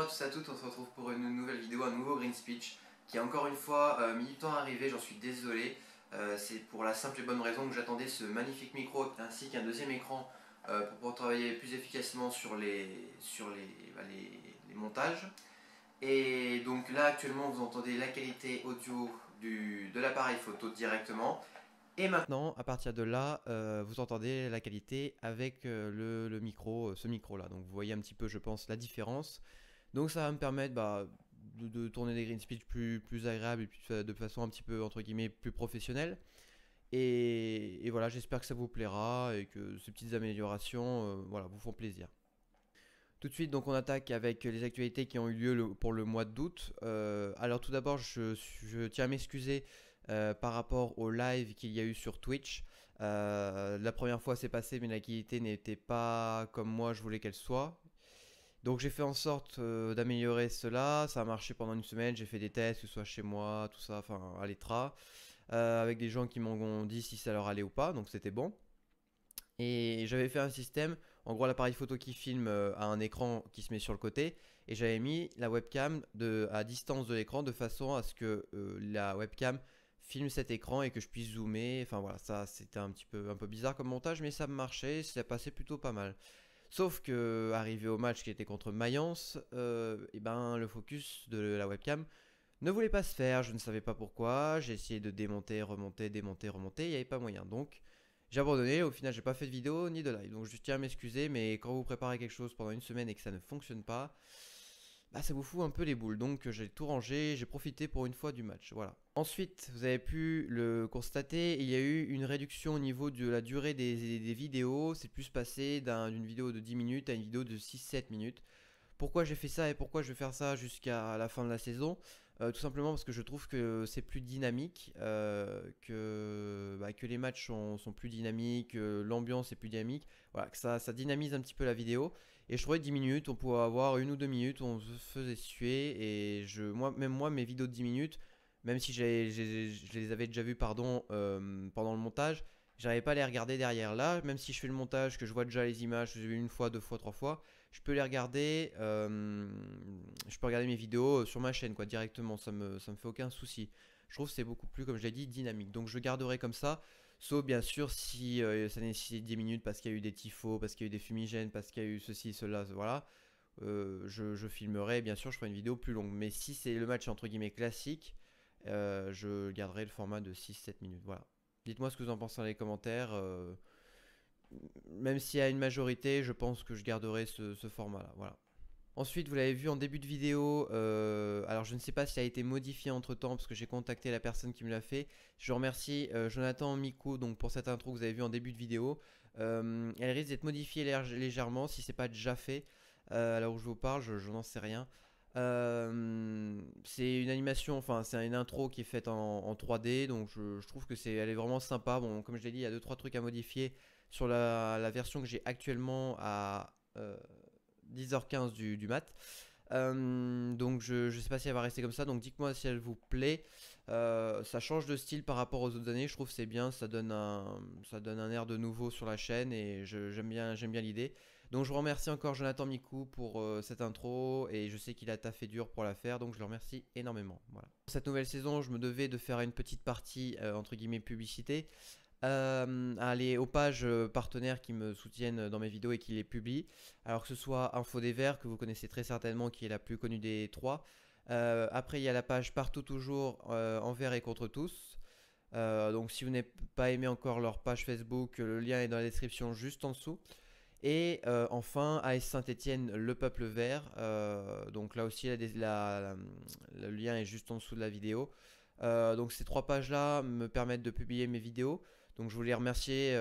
à tous et à toutes, on se retrouve pour une nouvelle vidéo, un nouveau Green Speech qui a encore une fois mis du temps à arriver, j'en suis désolé. C'est pour la simple et bonne raison que j'attendais ce magnifique micro ainsi qu'un deuxième écran pour pouvoir travailler plus efficacement sur les montages. Et donc là actuellement vous entendez la qualité audio de l'appareil photo directement. Et maintenant, à partir de là, vous entendez la qualité avec le micro, ce micro-là. Donc vous voyez un petit peu, je pense, la différence. Donc ça va me permettre de tourner des green speech plus agréables et de façon un petit peu, entre guillemets, plus professionnelle. Et voilà, j'espère que ça vous plaira et que ces petites améliorations voilà, vous font plaisir. Tout de suite, donc on attaque avec les actualités qui ont eu lieu pour le mois d'août. Alors tout d'abord, je tiens à m'excuser par rapport au live qu'il y a eu sur Twitch. La première fois c'est passé, mais la qualité n'était pas comme moi je voulais qu'elle soit. Donc j'ai fait en sorte d'améliorer cela. Ça a marché pendant une semaine. J'ai fait des tests, que ce soit chez moi, tout ça, enfin à l'ETRA, avec des gens qui m'ont dit si ça leur allait ou pas. Donc c'était bon. Et j'avais fait un système, en gros l'appareil photo qui filme a un écran qui se met sur le côté, et j'avais mis la webcam à distance de l'écran de façon à ce que la webcam filme cet écran et que je puisse zoomer. Enfin voilà, ça c'était un peu bizarre comme montage, mais ça marchait, ça passait plutôt pas mal. Sauf que arrivé au match qui était contre Mayence, et ben le focus de la webcam ne voulait pas se faire, je ne savais pas pourquoi. J'ai essayé de démonter, remonter, démonter, remonter, il n'y avait pas moyen. Donc j'ai abandonné, au final j'ai pas fait de vidéo ni de live. Donc je tiens à m'excuser, mais quand vous préparez quelque chose pendant une semaine et que ça ne fonctionne pas, bah ça vous fout un peu les boules. Donc j'ai tout rangé, j'ai profité pour une fois du match. Voilà. Ensuite, vous avez pu le constater, il y a eu une réduction au niveau de la durée des vidéos. C'est plus passé d'une vidéo de 10 minutes à une vidéo de 6-7 minutes. Pourquoi j'ai fait ça et pourquoi je vais faire ça jusqu'à la fin de la saison? Tout simplement parce que je trouve que c'est plus dynamique, que les matchs sont plus dynamiques, l'ambiance est plus dynamique, voilà, que ça dynamise un petit peu la vidéo. Et je trouvais 10 minutes, on pouvait avoir 1 ou 2 minutes, on se faisait suer. Et même moi, mes vidéos de 10 minutes, même si je les avais déjà vues pendant le montage, j'arrivais pas à les regarder derrière. Là, même si je fais le montage, que je vois déjà les images, je les ai vues une fois, deux fois, trois fois, je peux les regarder, je peux regarder mes vidéos sur ma chaîne quoi, directement, ça me fait aucun souci. Je trouve que c'est beaucoup plus, comme je l'ai dit, dynamique. Donc je garderai comme ça, sauf bien sûr si ça nécessite 10 minutes parce qu'il y a eu des tifos, parce qu'il y a eu des fumigènes, parce qu'il y a eu ceci, cela, voilà. Je filmerai, bien sûr, je ferai une vidéo plus longue. Mais si c'est le match entre guillemets classique, je garderai le format de 6-7 minutes. Voilà. Dites-moi ce que vous en pensez dans les commentaires. Même s'il y a une majorité, je pense que je garderai ce format-là. Voilà. Ensuite, vous l'avez vu en début de vidéo, alors je ne sais pas si ça a été modifié entre temps parce que j'ai contacté la personne qui me l'a fait. Je remercie Jonathan Mico donc, pour cette intro que vous avez vue en début de vidéo. Elle risque d'être modifiée légèrement si ce n'est pas déjà fait. Alors où je vous parle, je n'en sais rien. C'est une animation, enfin c'est une intro qui est faite en 3D, donc je trouve que elle est vraiment sympa. Bon, comme je l'ai dit, il y a 2-3 trucs à modifier sur la version que j'ai actuellement à 10h15 du mat. Donc je sais pas si elle va rester comme ça, donc dites-moi si elle vous plaît. Ça change de style par rapport aux autres années, je trouve que c'est bien, ça donne un air de nouveau sur la chaîne et j'aime bien l'idée. Donc je vous remercie encore Jonathan Mikou pour cette intro et je sais qu'il a taffé dur pour la faire, donc je le remercie énormément. Voilà. Pour cette nouvelle saison, je me devais de faire une petite partie entre guillemets publicité. Aller aux pages partenaires qui me soutiennent dans mes vidéos et qui les publient. Alors que ce soit Info des Verts, que vous connaissez très certainement, qui est la plus connue des trois. Après, il y a la page Partout Toujours, envers et contre tous. Donc si vous n'avez pas aimé encore leur page Facebook, le lien est dans la description juste en dessous. Et enfin, AS Saint-Etienne, le peuple vert. Donc là aussi, le lien est juste en dessous de la vidéo. Donc ces trois pages-là me permettent de publier mes vidéos. Donc je voulais remercier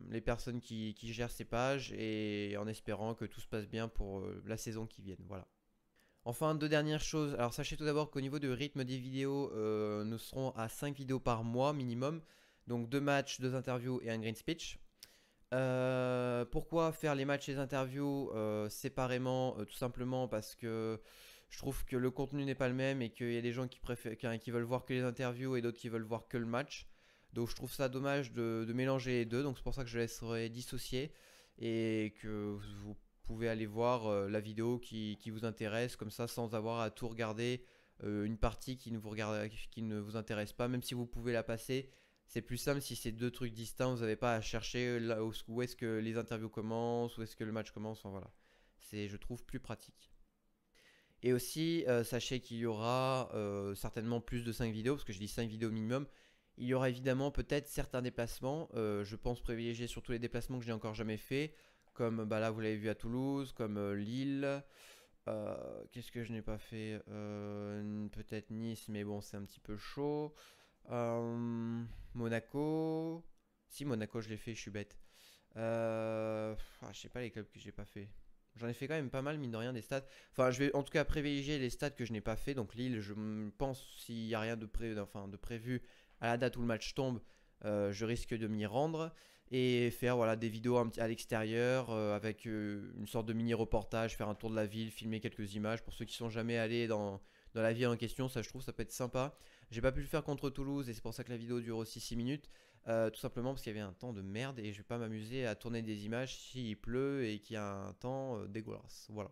les personnes qui gèrent ces pages et en espérant que tout se passe bien pour la saison qui vient. Voilà. Enfin, deux dernières choses. Alors sachez tout d'abord qu'au niveau du rythme des vidéos, nous serons à 5 vidéos par mois minimum. Donc 2 matchs, 2 interviews et un green speech. Pourquoi faire les matchs et les interviews séparément? Tout simplement parce que je trouve que le contenu n'est pas le même et qu'il y a des gens qui veulent voir que les interviews et d'autres qui veulent voir que le match. Donc je trouve ça dommage de mélanger les deux. Donc c'est pour ça que je laisserai dissocier et que vous pouvez aller voir la vidéo qui vous intéresse, comme ça, sans avoir à tout regarder, une partie qui ne vous intéresse pas, même si vous pouvez la passer. C'est plus simple si c'est deux trucs distincts, vous n'avez pas à chercher là où est-ce que les interviews commencent, où est-ce que le match commence, enfin voilà. C'est, je trouve, plus pratique. Et aussi, sachez qu'il y aura certainement plus de 5 vidéos, parce que je dis 5 vidéos minimum. Il y aura évidemment peut-être certains déplacements. Je pense privilégier surtout les déplacements que j'ai encore jamais fait, comme bah là vous l'avez vu à Toulouse, comme Lille. Qu'est-ce que je n'ai pas fait? Peut-être Nice, mais bon, c'est un petit peu chaud. Monaco. Si, Monaco, je l'ai fait, je suis bête. Je sais pas les clubs que j'ai pas fait. J'en ai fait quand même pas mal, mine de rien, des stades. Enfin, je vais en tout cas privilégier les stades que je n'ai pas fait. Donc Lille, pense s'il n'y a rien de prévu à la date où le match tombe, je risque de m'y rendre et faire voilà, des vidéos à l'extérieur avec une sorte de mini reportage, faire un tour de la ville, filmer quelques images pour ceux qui sont jamais allés dans la ville en question. Ça, je trouve, ça peut être sympa. J'ai pas pu le faire contre Toulouse et c'est pour ça que la vidéo dure aussi 6 minutes. Tout simplement parce qu'il y avait un temps de merde et je vais pas m'amuser à tourner des images s'il pleut et qu'il y a un temps dégueulasse. Voilà.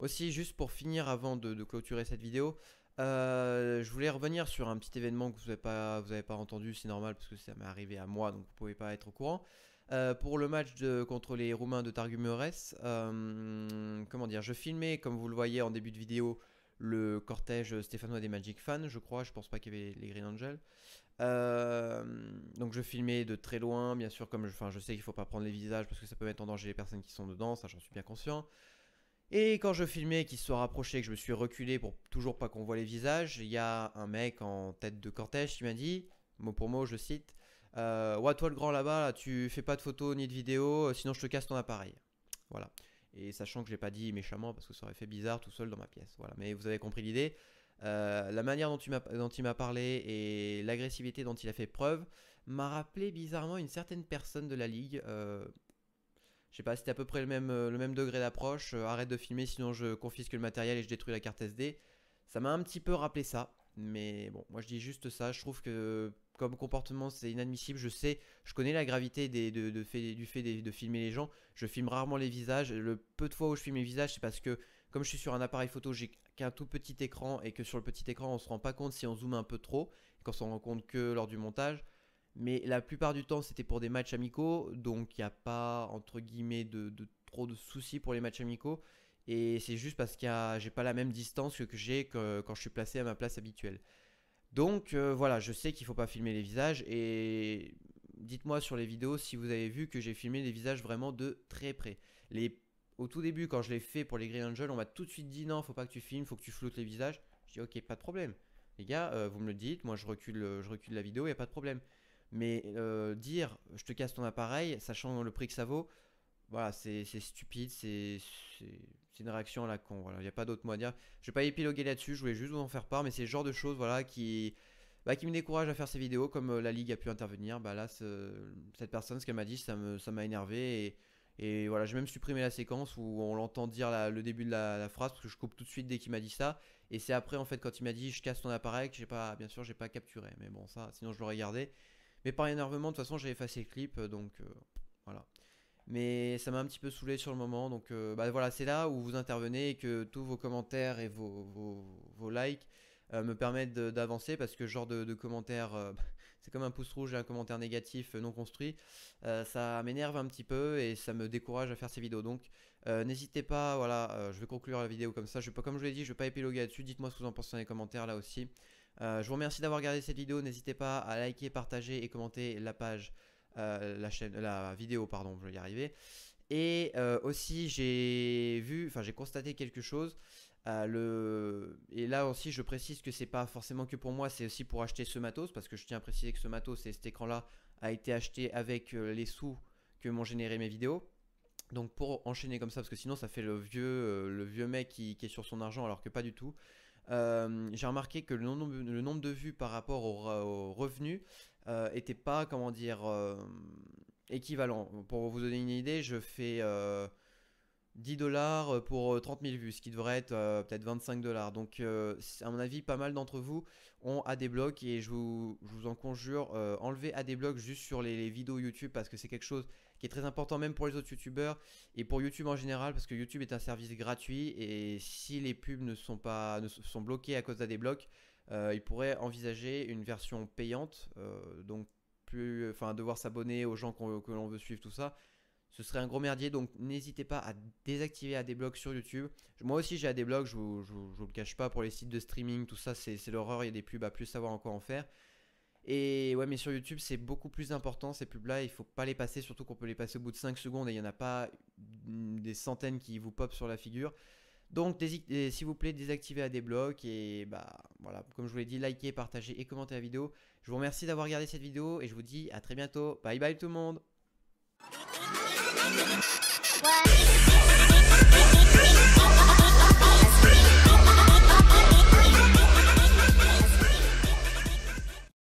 Aussi, juste pour finir avant de clôturer cette vidéo, je voulais revenir sur un petit événement que vous avez pas entendu, c'est normal parce que ça m'est arrivé à moi, donc vous pouvez pas être au courant. Pour le match contre les Roumains de Targumeures, comment dire, je filmais, comme vous le voyez en début de vidéo, le cortège stéphanois des Magic Fans, je crois. Je pense pas qu'il y avait les Green Angels. Donc je filmais de très loin, bien sûr, je sais qu'il faut pas prendre les visages parce que ça peut mettre en danger les personnes qui sont dedans, ça j'en suis bien conscient. Et quand je filmais, qu'il se soit rapproché, que je me suis reculé pour toujours pas qu'on voit les visages, il y a un mec en tête de cortège qui m'a dit, mot pour mot, je cite, ouais, toi le grand là-bas, là, tu fais pas de photos ni de vidéos, sinon je te casse ton appareil. Voilà. Et sachant que je l'ai pas dit méchamment parce que ça aurait fait bizarre tout seul dans ma pièce. Voilà. Mais vous avez compris l'idée. La manière dont il m'a parlé et l'agressivité dont il a fait preuve m'a rappelé bizarrement une certaine personne de la ligue. Je sais pas, c'était à peu près le même degré d'approche. Arrête de filmer, sinon je confisque le matériel et je détruis la carte SD. Ça m'a un petit peu rappelé ça. Mais bon, moi je dis juste ça. Je trouve que comme comportement, c'est inadmissible. Je sais, je connais la gravité du fait de filmer les gens. Je filme rarement les visages. Le peu de fois où je filme les visages, c'est parce que comme je suis sur un appareil photo, j'ai qu'un tout petit écran et que sur le petit écran, on se rend pas compte si on zoome un peu trop. Quand on se rend compte que lors du montage. Mais la plupart du temps, c'était pour des matchs amicaux, donc il n'y a pas, entre guillemets, trop de soucis pour les matchs amicaux. Et c'est juste parce que j'ai pas la même distance que j'ai quand je suis placé à ma place habituelle. Donc voilà, je sais qu'il ne faut pas filmer les visages. Et dites-moi sur les vidéos si vous avez vu que j'ai filmé les visages vraiment de très près. Au tout début, quand je l'ai fait pour les Green Angels, on m'a tout de suite dit non, faut pas que tu filmes, faut que tu floutes les visages. Je dis ok, pas de problème. Les gars, vous me le dites, moi je recule la vidéo, il n'y a pas de problème. Mais dire je te casse ton appareil, sachant le prix que ça vaut, voilà, c'est stupide, c'est une réaction à la con. Voilà, il n'y a pas d'autre mot à dire. Je vais pas épiloguer là-dessus, je voulais juste vous en faire part, mais c'est le genre de choses voilà, qui me décourage à faire ces vidéos, comme la Ligue a pu intervenir. Bah là, cette personne, ce qu'elle m'a dit, ça m'a énervé. Et voilà, j'ai même supprimé la séquence où on l'entend dire le début de la phrase, parce que je coupe tout de suite dès qu'il m'a dit ça. Et c'est après, en fait, quand il m'a dit je casse ton appareil, que bien sûr, j'ai pas capturé. Mais bon, ça, sinon je l'aurais gardé. Mais par énervement, de toute façon, j'ai effacé le clip, donc voilà. Mais ça m'a un petit peu saoulé sur le moment, donc bah voilà, c'est là où vous intervenez et que tous vos commentaires et vos likes me permettent d'avancer parce que ce genre de commentaires, c'est comme un pouce rouge et un commentaire négatif non construit, ça m'énerve un petit peu et ça me décourage à faire ces vidéos. Donc n'hésitez pas, voilà, je vais conclure la vidéo comme ça. Comme je vous l'ai dit, je ne vais pas épiloguer là-dessus. Dites-moi ce que vous en pensez dans les commentaires là aussi. Je vous remercie d'avoir regardé cette vidéo. N'hésitez pas à liker, partager et commenter la page, la vidéo, pardon, je vais y arriver. Et aussi, j'ai constaté quelque chose. Et là aussi, je précise que c'est pas forcément que pour moi, c'est aussi pour acheter ce matos, parce que je tiens à préciser que ce matos et cet écran-là a été acheté avec les sous que m'ont généré mes vidéos. Donc pour enchaîner comme ça, parce que sinon ça fait le vieux mec qui est sur son argent, alors que pas du tout. J'ai remarqué que le nombre de vues par rapport aux revenus était pas, comment dire, équivalent. Pour vous donner une idée, je fais $10 pour 30 000 vues, ce qui devrait être peut-être $25. Donc à mon avis, pas mal d'entre vous ont Adblock et je vous en conjure, enlevez Adblock juste sur les vidéos YouTube parce que c'est quelque chose qui est très important même pour les autres YouTubeurs et pour YouTube en général parce que YouTube est un service gratuit et si les pubs ne sont bloquées à cause d'Adblock, ils pourraient envisager une version payante, donc enfin devoir s'abonner aux gens que l'on veut suivre, tout ça. Ce serait un gros merdier, donc n'hésitez pas à désactiver Adblock sur YouTube. Moi aussi j'ai Adblock, je vous le cache pas, pour les sites de streaming, tout ça c'est l'horreur, il y a des pubs à plus savoir encore en faire. Et ouais, mais sur YouTube c'est beaucoup plus important ces pubs là, il faut pas les passer, surtout qu'on peut les passer au bout de 5 secondes et il n'y en a pas des centaines qui vous pop sur la figure. Donc s'il vous plaît désactivez Adblock et bah voilà, comme je vous l'ai dit, likez, partagez et commentez la vidéo. Je vous remercie d'avoir regardé cette vidéo et je vous dis à très bientôt. Bye bye tout le monde. What?